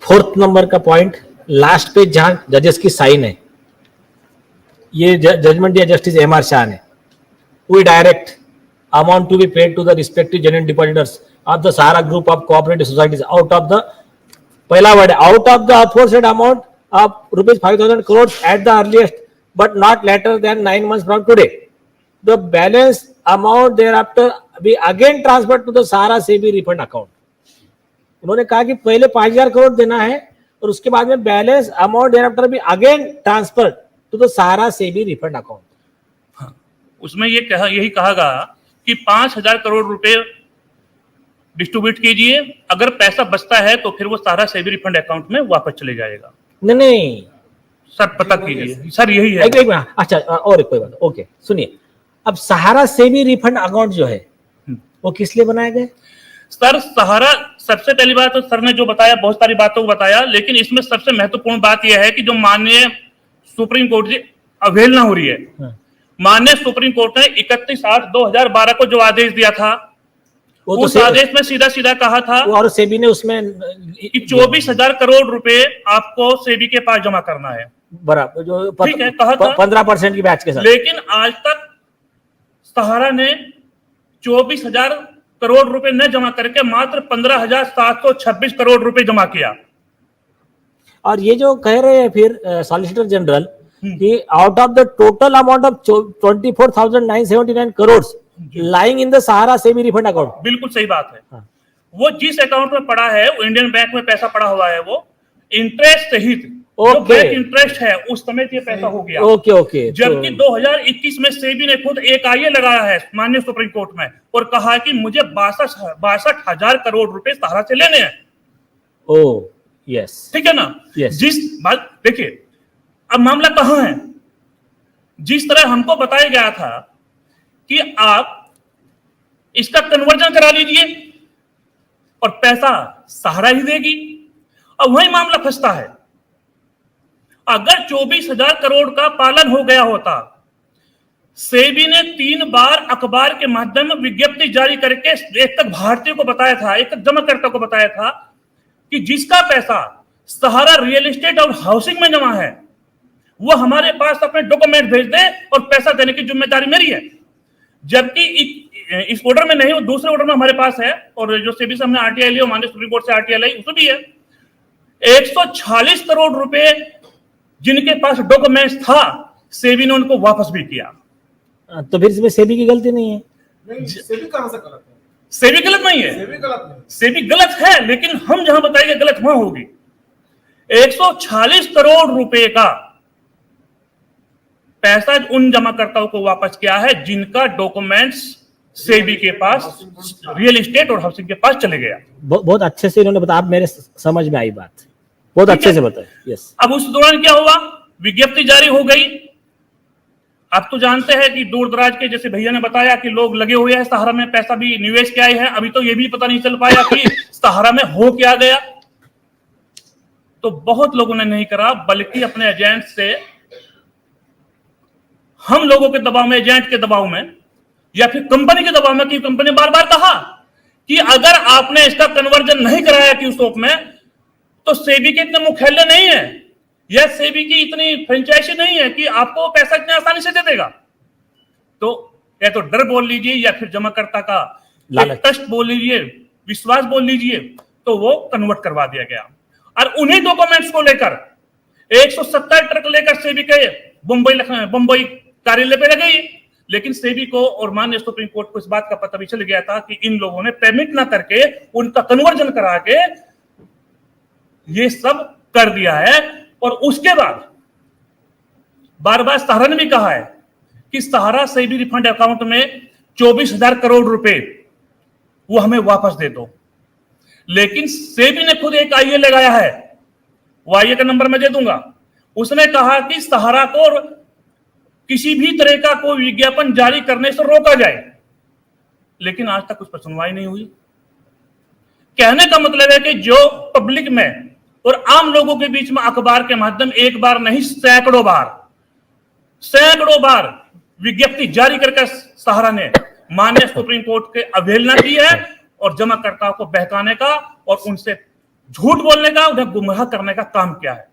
4th number का point, last पे जहां जजेस की साइन है, ये जजमेंट दिया जस्टिस एम.आर. शाह ने. We direct amount to be paid to the respective genuine depositors of the Sahara group of cooperative societies out of the, पहला word, out of the aforesaid amount of rupees 5,000 crores at the earliest but not later than 9 months from today. The balance amount thereafter be again transferred to the Sahara SEBI refund account. उन्होंने कहा कि पहले 5,000 करोड़ देना है और उसके बाद में balance amount thereafter be again transferred to the Sahara SEBI refund account. हाँ, उसमें ये कहा, यही कहा गया कि 5,000 करोड़ रुपए डिस्ट्रीब्यूट कीजिए, अगर पैसा बचता है तो फिर वो सारा सेबी रिफंड अकाउंट में वापस चले जाएगा. नहीं सर पता कीजिए सर, यही है. अच्छा, और एक कोई बात, ओके सुनिए. अब सहारा सेबी रिफंड अकाउंट जो है वो किस लिए बनाए गए सर? सहारा, सबसे पहली बात तो सर ने जो बताया, बहुत सारी बातों को बताया, लेकिन इसमें सबसे महत्वपूर्ण बात यह है कि जो माननीय सुप्रीम कोर्ट की अवहेलना हो रही है. माननीय सुप्रीम कोर्ट ने 31/8/2012 को जो आदेश दिया था, उस आदेश में सीधा सीधा कहा था, और सेबी ने उसमें कि 24,000 करोड़ रुपए आपको सेबी के पास जमा करना है. बराबर, जो ठीक है, कहा था 15% की बैच के साथ. लेकिन आज तक सहारा ने 24,000 करोड़ रुपए न जमा करके मात्र 15,726 करोड़ रुपए जमा किया. और ये जो कह रहे हैं फिर सॉलिसिटर जनरल कि out of the total amount of 24,979 crore lying in the Sahara SEBI refund account. बिल्कुल सही बात है. हाँ. वो जिस अकाउंट में पड़ा है, वो इंडियन बैंक में पैसा पड़ा हुआ है, वो इंटरेस्ट सहित जो बैंक इंटरेस्ट है उस समय ये पैसा हो गया. ओके. जबकि 2021 में सेबी ने खुद एक आईए लगाया है माननीय सुप्रीम कोर्ट में और कहा कि मुझे 62,000 करोड़ रुपए सहारा से लेने हैं. ओह यस, ठीक है ना. yes. जिस बात देखिए, अब मामला कहां है? जिस तरह हमको बताया गया था कि आप इसका कन्वर्जन करा लीजिए और पैसा सहारा ही देगी, अब वही मामला फंसता है. अगर 24,000 करोड़ का पालन हो गया होता, सेबी ने 3 बार अखबार के माध्यम में विज्ञप्ति जारी करके एक तक भारतीय को बताया था, एक तक जमाकर्ता को बताया था कि जिसका पैसा सहारा रियल एस्टेट और हाउसिंग में जमा है वो हमारे पास अपने डॉक्यूमेंट भेज दे और पैसा देने की जिम्मेदारी मेरी है. जबकि इस ऑर्डर में नहीं, वो दूसरे ऑर्डर में हमारे पास है, और जो सेबी से हमने आरटीआई लिया, माननीय सुप्रीम कोर्ट से आरटीआई लाई, उसमें भी है 146 करोड़ रुपए जिनके पास डॉक्यूमेंट्स था, सेबी ने उनको वापस भी किया. तो फिर इसमें सेबी की गलती नहीं है? सेबी कहां से गलत है? सेबी गलत नहीं है, सेबी गलत है, लेकिन हम जहां बताएंगे गलत वहां होगी. 146 करोड़ रुपए का पैसा उन जमाकर्ताओं को वापस किया है जिनका डॉक्यूमेंट्स सेबी के पास, रियल एस्टेट और हाउसिंग के पास चले गया. बहुत अच्छे से इन्होंने बताया, मेरे समझ में आई बात, बहुत अच्छे से बताया. यस. अब उस दौरान क्या हुआ? विज्ञप्ति जारी हो गई. आप तो जानते हैं कि दूर दराज के, जैसे भैया ने बताया कि लोग लगे हुए हैं सहारा में, पैसा भी निवेश किया है. अभी तो ये भी पता नहीं चल पाया कि सहारा में हो क्या गया. तो बहुत लोगों ने नहीं करा, बल्कि अपने एजेंट से, हम लोगों के दबाव में, एजेंट के दबाव में, या फिर कंपनी के दबाव में, कि कंपनी ने बार बार कहा कि अगर आपने इसका कन्वर्जन नहीं कराया कि उस शॉप में, तो सेबी के इतने मुख्यालय नहीं है या सेबी की इतनी फ्रेंचाइजी नहीं है कि आपको पैसा इतनी आसानी से दे देगा. तो या तो डर बोल लीजिए या फिर जमाकर्ता का ट्रस्ट बोल लीजिए, विश्वास बोल लीजिए, तो वो कन्वर्ट करवा दिया गया. और उन्हीं डॉक्यूमेंट्स को लेकर 170 ट्रक लेकर सेबी के बंबई कार्यालय पे लगे. लेकिन सेबी को और माननीय सुप्रीम कोर्ट को इस बात का पता भी चल गया था कि इन लोगों ने पेमेंट ना करके उनका कन्वर्जन करा के ये सब कर दिया है. और उसके बाद बार बार सहारा ने भी कहा है कि सहारा सेबी रिफंड अकाउंट में 24,000 करोड़ रुपए वो हमें वापस दे दो. लेकिन सेबी ने खुद एक आईए लगाया है, वो आईए का नंबर मैं दे दूंगा. उसने कहा कि सहारा को किसी भी तरह का कोई विज्ञापन जारी करने से रोका जाए, लेकिन आज तक उस पर सुनवाई नहीं हुई. कहने का मतलब है कि जो पब्लिक में और आम लोगों के बीच में अखबार के माध्यम एक बार नहीं सैकड़ों बार विज्ञप्ति जारी करके सहारा ने माननीय सुप्रीम कोर्ट के अवहेलना की है और जमाकर्ताओं को बहकाने का और उनसे झूठ बोलने का, उन्हें गुमराह करने का काम किया है।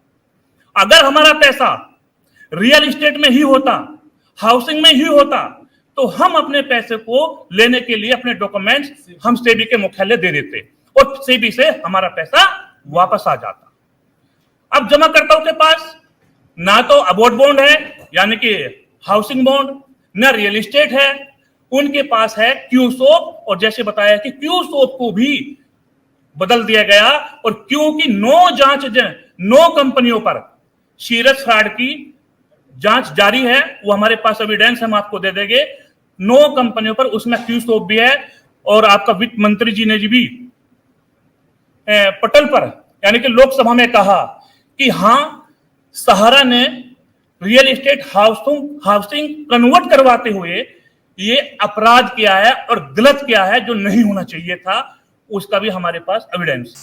अगर हमारा पैसा रियल एस्टेट में ही होता, हाउसिंग में ही होता, तो हम अपने पैसे को लेने के लिए अपने डॉक्यूमेंट्स हम सेबी के मुख्यालय दे देते और सेबी से हमारा पैसा वापस आ जाता। अब जमाकर्ताओं के पास ना तो अबोर्ड बॉन्ड है यानी कि हाउसिंग बॉन्ड, ना रियल एस्टेट है, उनके पास है क्यू सोप। और जैसे बताया कि क्यू सोप को भी बदल दिया गया और क्योंकि 9 कंपनियों पर सीरियस फ्रॉड की जांच जारी है, वो हमारे पास एविडेंस हम आपको दे देंगे। 9 कंपनियों पर उसमें क्यू सोप भी है और आपका वित्त मंत्री जी ने भी पटल पर यानी कि लोकसभा में कहा कि हां, सहारा ने रियल एस्टेट हाउसिंग कन्वर्ट करवाते हुए ये अपराध किया है और गलत किया है जो नहीं होना चाहिए था, उसका भी हमारे पास एविडेंस।